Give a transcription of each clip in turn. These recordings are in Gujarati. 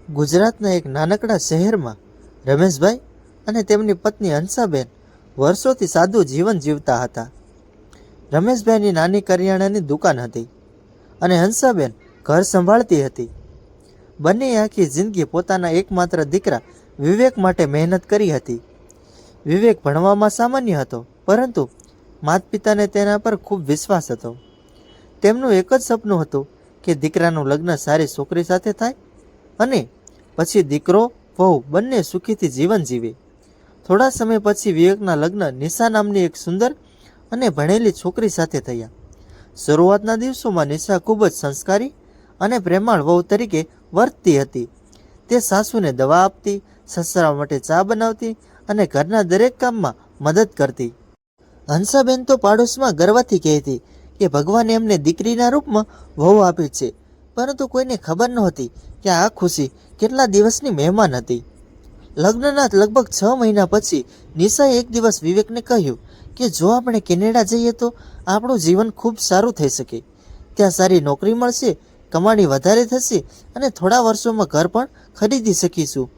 ગુજરાતના એક નાનકડા શહેરમાં રમેશભાઈ અને તેમની પત્ની હંસાબેન વર્ષોથી સાદું જીવન જીવતા હતા. રમેશભાઈની નાની કરિયાણાની દુકાન હતી અને હંસાબેન ઘર સંભાળતી હતી. બંને આખી જિંદગી પોતાના એકમાત્ર દીકરા વિવેક માટે મહેનત કરી હતી. વિવેક ભણવામાં સામાન્ય હતો, પરંતુ માતા પિતાને તેના પર ખૂબ વિશ્વાસ હતો. તેમનું એક જ સપનું હતું કે દીકરાનું લગ્ન સારી છોકરી સાથે થાય અને પછી દીકરો વહુ બંને સુખીથી જીવન જીવે. થોડા સમય પછી વિવેકના લગ્ન નિશા નામની એક સુંદર અને ભણેલી છોકરી સાથે થયા. શરૂઆતના દિવસોમાં નિશા ખૂબ જ સંસ્કારી અને પ્રેમાળ વહુ તરીકે વર્તતી હતી. તે સાસુને દવા આપતી, સસરા માટે ચા બનાવતી અને ઘરના દરેક કામમાં મદદ કરતી. હંસાબેન તો પાડોશમાં ગર્વથી કહેતી કે ભગવાને એમને દીકરીના રૂપમાં વહુ આપી છે, પરંતુ કોઈને ખબર નહોતી કે આ ખુશી કેટલા દિવસની મહેમાન હતી. લગ્નના લગભગ 6 મહિના પછી નિશાએ એક દિવસ વિવેકને કહ્યું કે જો આપણે કેનેડા જઈએ તો આપણું જીવન ખૂબ સારું થઈ શકે. ત્યાં સારી નોકરી મળશે, કમાણી વધારે થશે અને થોડા વર્ષોમાં ઘર પણ ખરીદી શકીશું.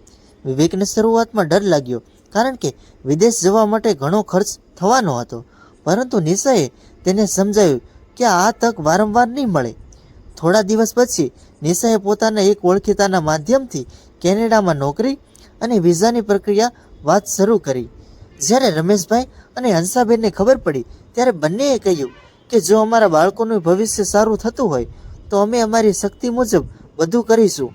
વિવેકને શરૂઆતમાં ડર લાગ્યો, કારણ કે વિદેશ જવા માટે ઘણો ખર્ચ થવાનો હતો, પરંતુ નિશાએ તેને સમજાવ્યું કે આ તક વારંવાર નહીં મળે. થોડા દિવસ પછી નિશાએ પોતાના એક ઓળખીતાના માધ્યમથી કેનેડામાં નોકરી અને વિઝાની પ્રક્રિયા વાત શરૂ કરી. જ્યારે રમેશભાઈ અને હંસાબેનને ખબર પડી ત્યારે બંનેએ કહ્યું કે જો અમારા બાળકોનું ભવિષ્ય સારું થતું હોય તો અમે અમારી શક્તિ મુજબ બધું કરીશું.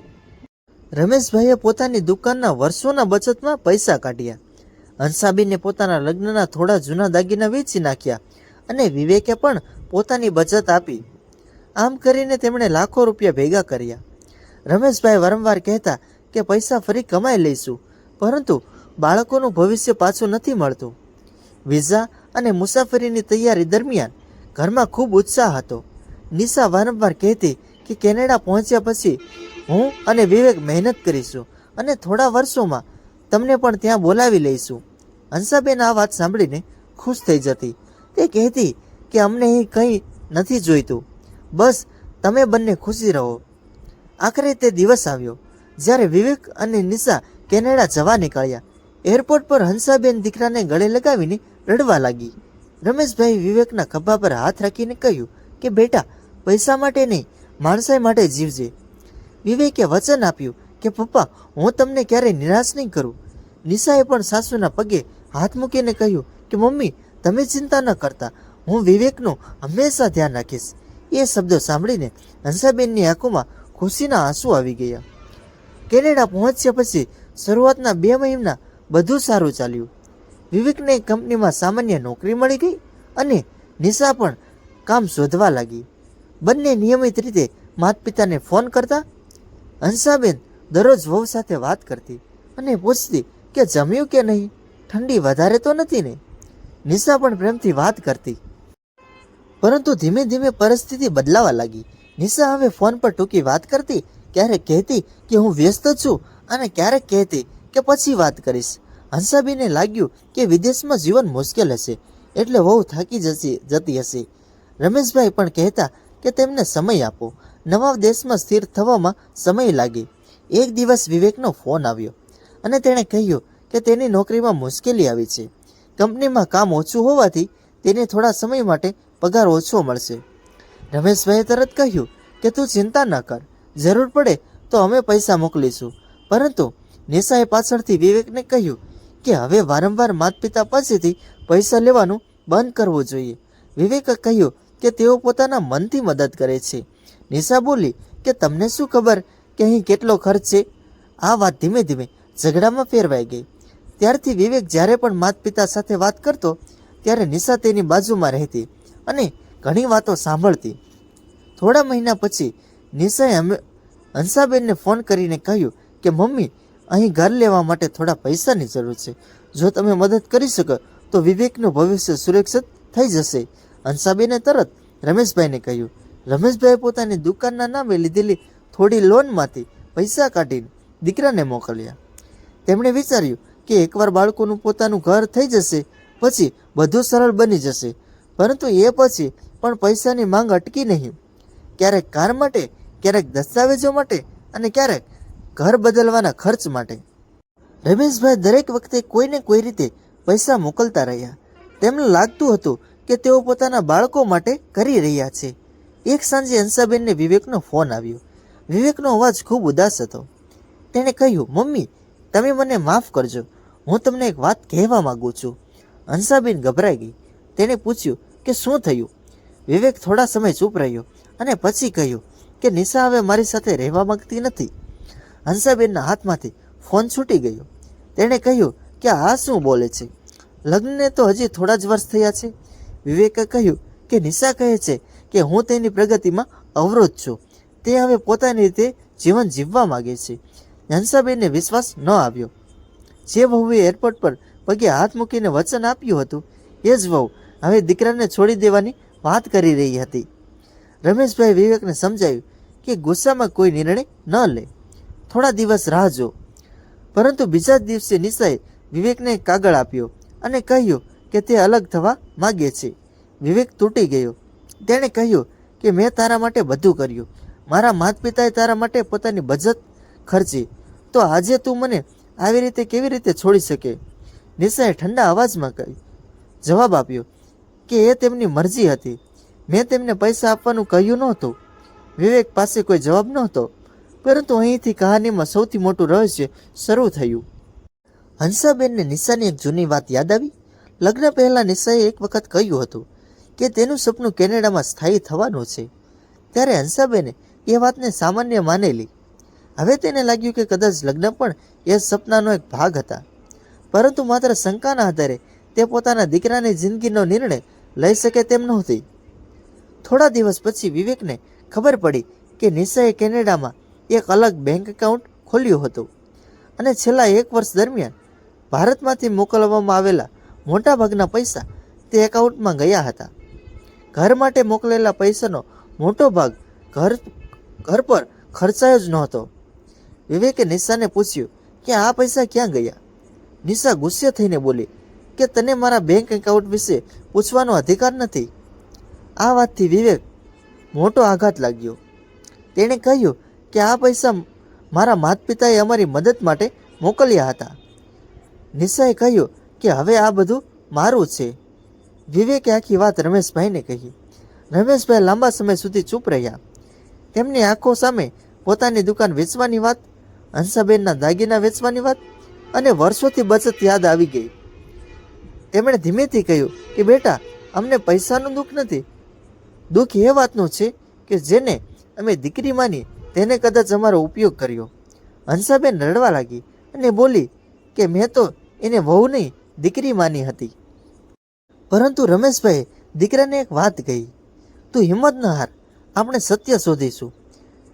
રમેશભાઈએ પોતાની દુકાનના વર્ષોના બચતમાં પૈસા કાઢ્યા. હંસાબેને પોતાના લગ્નના થોડા જૂના દાગીના વેચી નાખ્યા અને વિવેકે પણ પોતાની બચત આપી. આમ કરીને તેમણે લાખો રૂપિયા ભેગા કર્યા. રમેશભાઈ વારંવાર કહેતા કે પૈસા ફરી કમાઈ લઈશું, પરંતુ બાળકોનું ભવિષ્ય પાછું નથી મળતું. વિઝા અને મુસાફરીની તૈયારી દરમિયાન ઘરમાં ખૂબ ઉત્સાહ હતો. નિશા વારંવાર કહેતી કે કેનેડા પહોંચ્યા પછી હું અને વિવેક મહેનત કરીશું અને થોડા વર્ષોમાં તમને પણ ત્યાં બોલાવી લઈશું. હંસાબેન આ વાત સાંભળીને ખુશ થઈ જતી. તે કહેતી કે અમને અહીં કંઈ નથી જોઈતું, બસ તમે બંને ખુશી રહો. આખરે તે દિવસ આવ્યો જ્યારે વિવેક અને નિશા કેનેડા જવા નીકળ્યા. એરપોર્ટ પર હંસાબેન દીકરાને ગળે લગાવીને રડવા લાગી. રમેશભાઈ વિવેકના ખભા પર હાથ રાખીને કહ્યું કે બેટા, પૈસા માટે નહીં, માણસાઈ માટે જીવજે. વિવેકે વચન આપ્યું કે પપ્પા, હું તમને ક્યારેય નિરાશ નહીં કરું. નિશાએ પણ સાસુના પગે હાથ મૂકીને કહ્યું કે મમ્મી, તમે ચિંતા ન કરતા, હું વિવેકનું હંમેશા ધ્યાન રાખીશ. એ શબ્દો સાંભળીને હંસાબેનની આંખોમાં ખુશીના આંસુ આવી ગયા. કેનેડા પહોંચ્યા પછી શરૂઆતના 2 મહિના બધું સારું ચાલ્યું. વિવેકને કંપનીમાં સામાન્ય નોકરી મળી ગઈ અને નિશા પણ કામ શોધવા લાગી. બંને નિયમિત રીતે માતા પિતાને ફોન કરતા. હંસાબેન દરરોજ વહુ સાથે વાત કરતી અને પૂછતી કે જમ્યું કે નહીં, ઠંડી વધારે તો નથી ને. નિશા પણ પ્રેમથી વાત કરતી. પરંતુ ધીમે ધીમે પરિસ્થિતિ બદલાવા લાગી. નિશા હવે ફોન પર ટૂંકી વાત કરતી, ક્યારેક કહેતી કે હું વ્યસ્ત છું અને ક્યારેક કહેતી કે પછી વાત કરીશ. હંસાબેનને લાગ્યું કે વિદેશમાં જીવન મુશ્કેલ હશે, એટલે વહુ થાકી જતી હશે. રમેશભાઈ પણ કહેતા કે તેમને સમય આપો, નવા દેશમાં સ્થિર થવામાં સમય લાગે. એક દિવસ વિવેકનો ફોન આવ્યો અને તેણે કહ્યું કે તેની નોકરીમાં મુશ્કેલી આવી છે. કંપનીમાં કામ ઓછું હોવાથી તેને થોડા સમય માટે પગાર ઓછો મળશે. રમેશભાઈએ તરત કહ્યું કે તું ચિંતા ન કર, જરૂર પડે તો અમે પૈસા મોકલીશું. પરંતુ નિશાએ પાછળથી વિવેકને કહ્યું કે હવે વારંવાર માતા પિતા પાસેથી પૈસા લેવાનું બંધ કરવું જોઈએ. વિવેકે કહ્યું કે તેઓ પોતાના મનથી મદદ કરે છે. નિશા બોલી કે તમને શું ખબર કે અહીં કેટલો ખર્ચ છે. આ વાત ધીમે ધીમે ઝઘડામાં ફેરવાઈ ગઈ. ત્યારથી વિવેક જ્યારે પણ માતા પિતા સાથે વાત કરતો ત્યારે નિશા તેની બાજુમાં રહેતી અને ઘણી વાતો સાંભળતી. થોડા મહિના પછી નિશાએ હંસાબેનને ફોન કરીને કહ્યું કે મમ્મી, અહીં ઘર લેવા માટે થોડા પૈસાની જરૂર છે. જો તમે મદદ કરી શકો તો વિવેકનું ભવિષ્ય સુરક્ષિત થઈ જશે. હંસાબેને તરત રમેશભાઈને કહ્યું. રમેશભાઈએ પોતાની દુકાનના નામે લીધેલી થોડી લોનમાંથી પૈસા કાઢીને દીકરાને મોકલ્યા. તેમણે વિચાર્યું કે એકવાર બાળકોનું પોતાનું ઘર થઈ જશે પછી બધું સરળ બની જશે. પરંતુ એ પછી પણ પૈસાની માંગ અટકી નહીં. ક્યારેક કાર માટે, ક્યારેક દસ્તાવેજો માટે અને ક્યારેક ઘર બદલવાના ખર્ચ માટે. રમેશભાઈ દરેક વખતે કોઈને કોઈ રીતે પૈસા મોકલતા રહ્યા. તેમને લાગતું હતું કે તેઓ પોતાના બાળકો માટે કરી રહ્યા છે. એક સાંજે હંસાબેનને વિવેકનો ફોન આવ્યો. વિવેકનો અવાજ ખૂબ ઉદાસ હતો. તેણે કહ્યું, મમ્મી, તમે મને માફ કરજો, હું તમને એક વાત કહેવા માંગુ છું. હંસાબેન ગભરાઈ ગઈ. તેણે પૂછ્યું કે શું થયું? વિવેક થોડા સમય ચૂપ રહ્યો અને પછી કહ્યું કે નિશા હવે મારી સાથે રહેવા માંગતી નથી. હંસાબેનના હાથમાંથી ફોન છૂટી ગયો. તેણે કહ્યું કે આ શું બોલે છે? લગ્નને તો હજી થોડા જ વર્ષ થયા છે. વિવેકે કહ્યું કે નિશા કહે છે કે હું તેની પ્રગતિમાં અવરોધ છું. તે હવે પોતાની રીતે જીવન જીવવા માંગે છે. હંસાબેનને વિશ્વાસ ન આવ્યો. જે વહુએ એરપોર્ટ પર પગે હાથ મૂકીને વચન આપ્યું હતું, એ જ વહુ હવે દીકરાને છોડી દેવાની વાત કરી રહી હતી. રમેશભાઈ વિવેકને સમજાવ્યું કે ગુસ્સામાં કોઈ નિર્ણય ન લે, થોડા દિવસ રાહ જો. પરંતુ બીજા જ દિવસે નિશાએ વિવેકને એક કાગળ આપ્યો અને કહ્યું કે તે અલગ થવા માગે છે. વિવેક તૂટી ગયો. તેણે કહ્યું કે મેં તારા માટે બધું કર્યું. મારા માતા પિતાએ તારા માટે પોતાની બચત ખર્ચી, તો આજે તું મને આવી રીતે કેવી રીતે છોડી શકે? નિશાએ ઠંડા અવાજમાં જવાબ આપ્યો કે એ તેમની મરજી હતી. મેં તેમને પૈસા આપવાનું કહ્યું નહોતું. વિવેક પાસે કોઈ જવાબ નહોતો. પરંતુ અહીંથી કહાનીમાં સૌથી મોટું રહસ્ય શરૂ થયું. હંસાબેનને નિશાની એક જૂની વાત યાદ આવી. લગ્ન પહેલાં નિશાએ એક વખત કહ્યું હતું કે તેનું સપનું કેનેડામાં સ્થાયી થવાનું છે. ત્યારે હંસાબેને એ વાતને સામાન્ય માનેલી. હવે તેને લાગ્યું કે કદાચ લગ્ન પણ એ સપનાનો એક ભાગ હતા. પરંતુ માત્ર શંકાના આધારે તે પોતાના દીકરાની જિંદગીનો નિર્ણય લઈ શકે તેમ નહોતી. થોડા દિવસ પછી વિવેકને ખબર પડી કે નિશાએ કેનેડામાં એક અલગ બેંક એકાઉન્ટ ખોલ્યું હતું અને છેલ્લા 1 વર્ષ દરમિયાન ભારતમાંથી મોકલવામાં આવેલા મોટાભાગના પૈસા તે એકાઉન્ટમાં ગયા હતા. ઘર માટે મોકલેલા પૈસાનો મોટો ભાગ ઘર પર ખર્ચાયો જ નહોતો. વિવેકે નિશાને પૂછ્યું કે આ પૈસા ક્યાં ગયા? નિશા ગુસ્સે થઈને બોલી કે તને મારા બેંક એકાઉન્ટ વિશે પૂછવાનો અધિકાર નથી. આ વાતથી વિવેક મોટો આઘાત લાગ્યો. તેણે કહ્યું કે આ પૈસા મારા માતા પિતાએ અમારી મદદ માટે મોકલ્યા હતા. નિશાએ કહ્યું કે હવે આ બધું મારું છે. વિવેકે આખી વાત રમેશભાઈને કહી. રમેશભાઈ લાંબા સમય સુધી ચૂપ રહ્યા. તેમની આંખો સામે પોતાની દુકાન વેચવાની વાત, હંસાબેનના દાગીના વેચવાની વાત અને વર્ષોથી બચત યાદ આવી ગઈ. તેમણે ધીમેથી કહ્યું કે બેટા, અમને પૈસાનું દુઃખ નથી. દુઃખ એ વાતનું છે કે જેને અમે દીકરી માની તેને કદાચ અમારો ઉપયોગ કર્યો. હંસાબેન રડવા લાગી અને બોલી કે મેં તો એને વહુ નહીં, દીકરી માની હતી. પરંતુ રમેશભાઈએ દીકરાને એક વાત કહી, તું હિંમત ન હાર, આપણે સત્ય શોધીશું.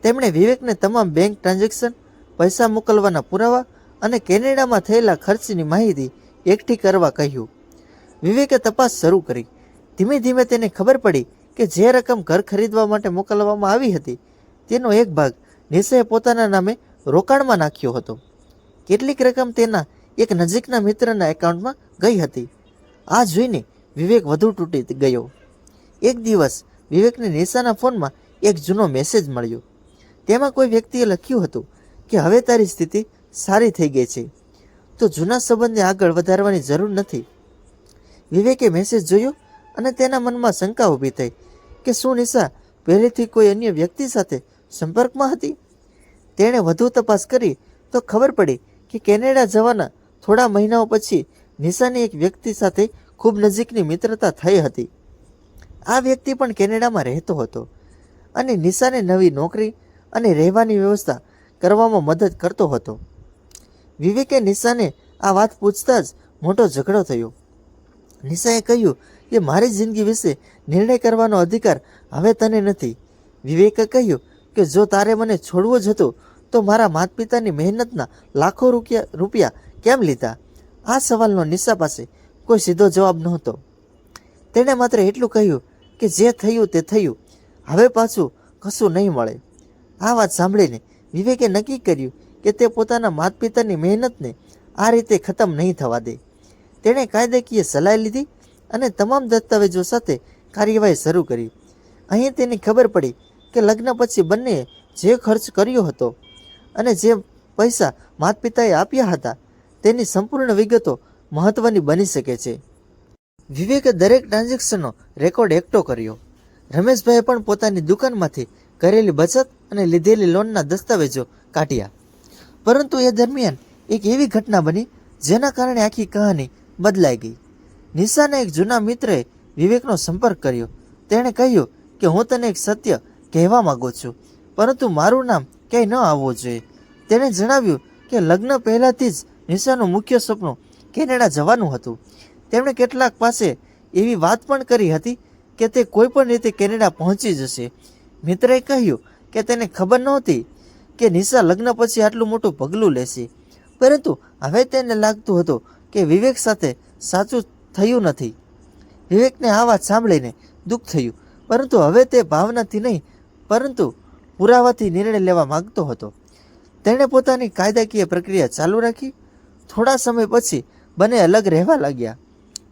તેમણે વિવેકને તમામ બેંક ટ્રાન્ઝેક્શન, પૈસા મોકલવાના પુરાવા અને કેનેડામાં થયેલા ખર્ચની માહિતી એકઠી કરવા કહ્યું. વિવેકે તપાસ શરૂ કરી. ધીમે ધીમે તેને ખબર પડી કે જે રકમ ઘર ખરીદવા માટે મોકલવામાં આવી હતી તેનો એક ભાગ નિશાએ પોતાના નામે રોકાણમાં નાખ્યો હતો. કેટલીક રકમ તેના એક નજીકના મિત્રના એકાઉન્ટમાં ગઈ હતી. આ જોઈને વિવેક વધુ તૂટી ગયો. એક દિવસ વિવેકને નિશાના ફોનમાં એક જૂનો મેસેજ મળ્યો. તેમાં કોઈ વ્યક્તિએ લખ્યું હતું કે હવે તારી સ્થિતિ સારી થઈ ગઈ છે, તો જૂના સંબંધને આગળ વધારવાની જરૂર નથી. વિવેકે મેસેજ જોયો અને તેના મનમાં શંકા ઊભી થઈ કે શું નિશા પહેલેથી કોઈ અન્ય વ્યક્તિ સાથે સંપર્કમાં હતી. તેણે વધુ તપાસ કરી તો ખબર પડી કે કેનેડા જવાના થોડા મહિનાઓ પછી નિશાની એક વ્યક્તિ સાથે ખૂબ નજીકની મિત્રતા થઈ હતી. આ વ્યક્તિ પણ કેનેડામાં રહેતો હતો અને નિશાને નવી નોકરી અને રહેવાની વ્યવસ્થા કરવામાં મદદ કરતો હતો. વિવેકે નિશાને આ વાત પૂછતા જ મોટો ઝઘડો થયો. નિશાએ કહ્યું કે મારી જિંદગી વિશે નિર્ણય કરવાનો અધિકાર હવે તને નથી. વિવેકે કહ્યું કે જો તારે મને છોડવો જ હતો તો મારા માતા પિતાની મહેનતના લાખો રૂપિયા કેમ લીધા? આ સવાલનો નિશા પાસે કોઈ સીધો જવાબ નહોતો. તેણે માત્ર એટલું કહ્યું કે જે થયું તે થયું, હવે પાછું કશું નહીં મળે. આ વાત સાંભળીને વિવેકે નક્કી કર્યું કે તે પોતાના માતા પિતાની મહેનતને આ રીતે ખતમ નહીં થવા દે. તેણે કાયદાકીય સલાહ લીધી અને તમામ દસ્તાવેજો સાથે કાર્યવાહી શરૂ કરી. અહીં તેની ખબર પડી કે લગ્ન પછી બંનેએ જે ખર્ચ કર્યો હતો અને જે પૈસા માતા પિતાએ આપ્યા હતા તેની સંપૂર્ણ વિગતો મહત્વની બની શકે છે. વિવેકે દરેક ટ્રાન્ઝેક્શનનો રેકોર્ડ એકઠો કર્યો. રમેશભાઈએ પણ પોતાની દુકાનમાંથી કરેલી બચત અને લીધેલી લોનના દસ્તાવેજો કાઢ્યા. પરંતુ એ દરમિયાન એક એવી ઘટના બની જેના કારણે આખી કહાની બદલાઈ ગઈ. નિશાના એક જૂના મિત્રએ વિવેકનો સંપર્ક કર્યો. તેણે કહ્યું કે હું તને એક સત્ય કહેવા માંગુ છું, પરંતુ મારું નામ ક્યાંય ન આવવું જોઈએ. તેણે જણાવ્યું કે લગ્ન પહેલાંથી જ નિશાનું મુખ્ય સપનું કેનેડા જવાનું હતું. તેમણે કેટલાક પાસે એવી વાત પણ કરી હતી કે તે કોઈ પણ રીતે કેનેડા પહોંચી જશે. મિત્રએ કહ્યું કે તેને ખબર નહોતી કે નિશા લગ્ન પછી આટલું મોટું પગલું લેશે, પરંતુ હવે તેને લાગતું હતું કે વિવેક સાથે સાચું થયું નથી. વિવેકને આ વાત સાંભળીને દુઃખ થયું, પરંતુ હવે તે ભાવનાથી નહીં પરંતુ પુરાવાથી નિર્ણય લેવા માંગતો હતો. તેણે પોતાની કાયદાકીય પ્રક્રિયા ચાલુ રાખી. થોડા સમય પછી બંને અલગ રહેવા લાગ્યા.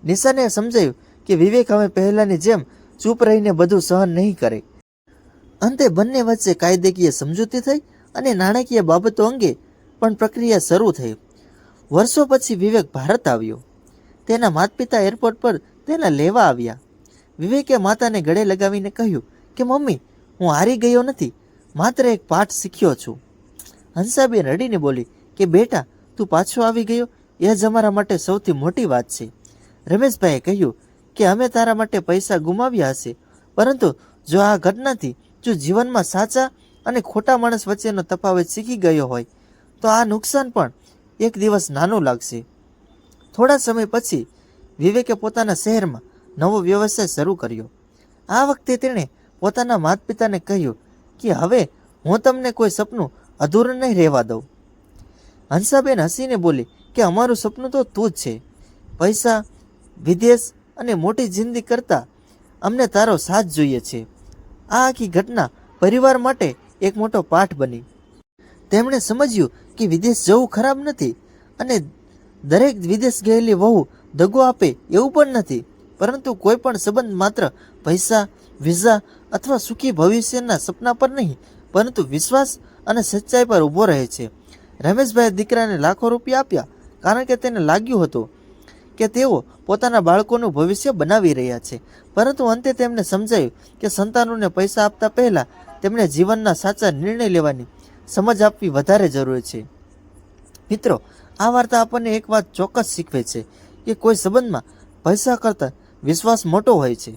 નિશાને સમજાયું કે વિવેક હવે પહેલાંની જેમ ચૂપ રહીને બધું સહન નહીં કરે. અંતે બંને વચ્ચે કાયદાકીય સમજૂતી થઈ અને નાણાકીય બાબતો અંગે પણ પ્રક્રિયા શરૂ થઈ. વર્ષો પછી વિવેક ભારત આવ્યો. તેના માતા પિતા એરપોર્ટ પર તેને લેવા આવ્યા. વિવેકે માતાને ગળે લગાવીને કહ્યું કે મમ્મી, હું હારી ગયો નથી, માત્ર એક પાઠ શીખ્યો છું. હંસાબેન રડીને બોલી કે બેટા, તું પાછો આવી ગયો એ જ અમારા માટે સૌથી મોટી વાત છે. રમેશભાઈએ કહ્યું કે અમે તારા માટે પૈસા ગુમાવ્યા હશે, પરંતુ જો આ ઘટનાથી જો જીવનમાં સાચા અને ખોટા માણસ વચ્ચેનો તફાવત શીખી ગયો હોય તો આ નુકસાન પણ એક દિવસ નાનું લાગશે. થોડા સમય પછી વિવેકે પોતાના શહેરમાં નવો વ્યવસાય શરૂ કર્યો. આ વખતે તેણે પોતાના માતા પિતાને કહ્યું કે હવે હું તમને કોઈ સપનું અધૂરું નહીં રહેવા દઉં. હંસાબેન હસીને બોલી કે અમારું સપનું તો તું જ છે. પૈસા, વિદેશ અને મોટી જિંદગી કરતાં અમને તારો સાથ જોઈએ છે. આ આખી ઘટના પરિવાર માટે એક મોટો પાઠ બની. તેમણે સમજ્યું કે વિદેશ જવું ખરાબ નથી અને દરેક વિદેશ ગયેલી વહુ દગો આપે એવું પણ નથી, પરંતુ કોઈ પણ સંબંધ માત્ર પૈસા, વિઝા અથવા સુખી ભવિષ્યના સપના પર નહીં પરંતુ વિશ્વાસ અને સચ્ચાઈ પર ઊભો રહે છે. રમેશભાઈએ દીકરાને લાખો રૂપિયા આપ્યા કારણ કે તેને લાગ્યું હતું કે તેઓ પોતાના બાળકોનું ભવિષ્ય બનાવી રહ્યા છે, પરંતુ અંતે તેમને સમજાયું કે સંતાનોને પૈસા આપતા પહેલાં તેમણે જીવનના સાચા નિર્ણય લેવાની સમજ આપવી વધારે જરૂરી છે. મિત્રો, આ વાર્તા આપણને એક વાત ચોક્કસ શીખવે છે કે કોઈ સંબંધમાં પૈસા કરતાં વિશ્વાસ મોટો હોય છે.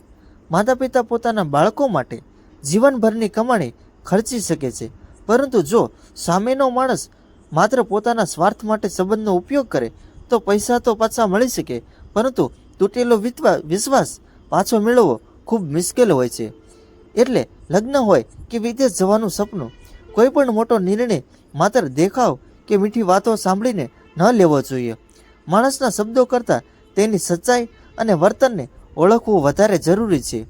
માતા પિતા પોતાના બાળકો માટે જીવનભરની કમાણી ખર્ચી શકે છે, પરંતુ જો સામેનો માણસ માત્ર પોતાના સ્વાર્થ માટે સંબંધનો ઉપયોગ કરે તો પૈસા તો પાછા મળી શકે, પરંતુ તૂટેલો વિશ્વાસ પાછો મેળવવો ખૂબ મુશ્કેલ હોય છે. એટલે લગ્ન હોય કે વિદેશ જવાનું સપનું, કોઈ પણ મોટો નિર્ણય માત્ર દેખાવ કે મીઠી વાતો સાંભળીને ન લેવો જોઈએ. માણસના શબ્દો કરતાં તેની સચ્ચાઈ અને વર્તનને ઓળખવું વધારે જરૂરી છે.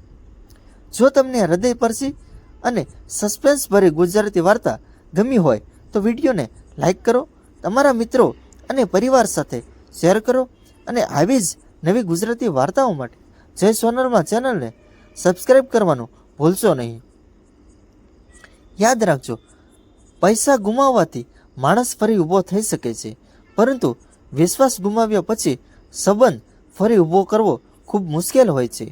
જો તમને હૃદયસ્પર્શી અને સસ્પેન્સભરી ગુજરાતી વાર્તા ગમી હોય તો વિડીયોને લાઈક કરો, તમારા મિત્રો અને પરિવાર સાથે શેર કરો અને આવી જ નવી ગુજરાતી વાર્તાઓ માટે જય સોનલમાં ચેનલને સબસ્ક્રાઈબ કરવાનું ભૂલશો નહીં. યાદ રાખજો, પૈસા ગુમાવવાથી માણસ ફરી ઊભો થઈ શકે છે, પરંતુ વિશ્વાસ ગુમાવ્યા પછી સંબંધ ફરી ઊભો કરવો ખૂબ મુશ્કેલ હોય છે.